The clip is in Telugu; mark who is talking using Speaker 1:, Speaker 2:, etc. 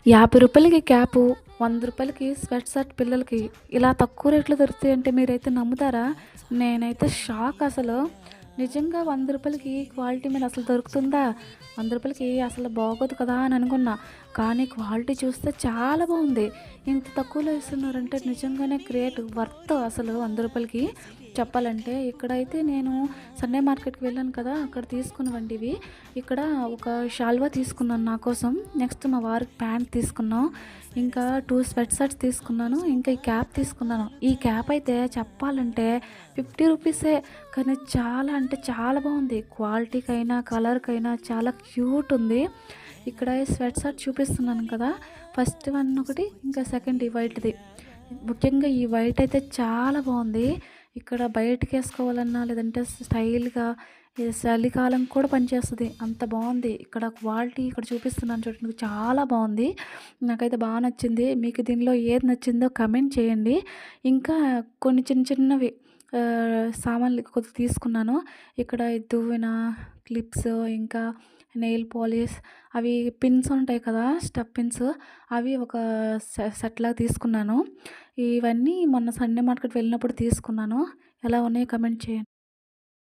Speaker 1: రూ. 50కి క్యాపు, రూ. 100కి స్వెట్ షర్ట్ పిల్లలకి. ఇలా తక్కువ రేట్‌లో దొరుకుతాయంటే మీరైతే నమ్ముతారా? నేనైతే షాక్ అసలు. నిజంగా రూ. 100కి క్వాలిటీ మీద అసలు దొరుకుతుందా? రూ. 100కి అసలు బాగోదు కదా అని అనుకున్నా. కానీ క్వాలిటీ చూస్తే చాలా బావుంది. ఇంత తక్కువలో ఇస్తున్నారంటే నిజంగానే గ్రేట్. వర్త్ అసలు రూ. 100కి చెప్పాలంటే. ఇక్కడైతే నేను సండే మార్కెట్‌కి వెళ్ళాను కదా! అక్కడ తీసుకున్నవండి ఇవి. ఇక్కడ ఒక శాల్వా తీసుకున్నాను నా కోసం. నెక్స్ట్ మా వారికి ప్యాంట్ తీసుకున్నాం. ఇంకా 2 స్వెట్ షర్ట్స్ తీసుకున్నాను. ఇంకా ఈ క్యాప్ తీసుకున్నాను. ఈ క్యాప్ అయితే చెప్పాలంటే రూ. 50 కానీ చాలా అంటే చాలా బాగుంది. క్వాలిటీకైనా, కలర్‌కైనా చాలా క్యూట్ ఉంది. ఇక్కడ ఈ స్వెట్ షర్ట్ చూపిస్తున్నాను కదా! ఫస్ట్ వన్ ఒకటి, ఇంకా సెకండ్ ఈ వైట్‌ది. ముఖ్యంగా ఈ వైట్ అయితే చాలా బాగుంది. ఇక్కడ బయటకేసుకోవాలన్నా లేదంటే స్టైల్‌గా ఈ చలికాలం కూడా పనిచేస్తది. అంత బావుంది. ఇక్కడ క్వాలిటీ ఇక్కడ చూపిస్తున్నాను చూడండి చాలా బావుంది. నాకైతే బా నచ్చింది. మీకు దీనిలో ఏది నచ్చిందో కమెంట్ చేయండి. ఇంకా కొన్ని చిన్న చిన్నవి సామాన్లు కొద్దిగా తీసుకున్నాను. ఇక్కడ ఈ దువ్వెన, క్లిప్స్, ఇంకా నెయిల్ పాలిష్, అవి పిన్స్ ఉంటాయి కదా! స్టెప్ పిన్స్, అవి ఒక సెట్‌లాగా తీసుకున్నాను. ఇవన్నీ మొన్న సండే మార్కెట్ వెళ్ళినప్పుడు తీసుకున్నాను. ఎలా ఉన్నాయో కమెంట్ చేయండి.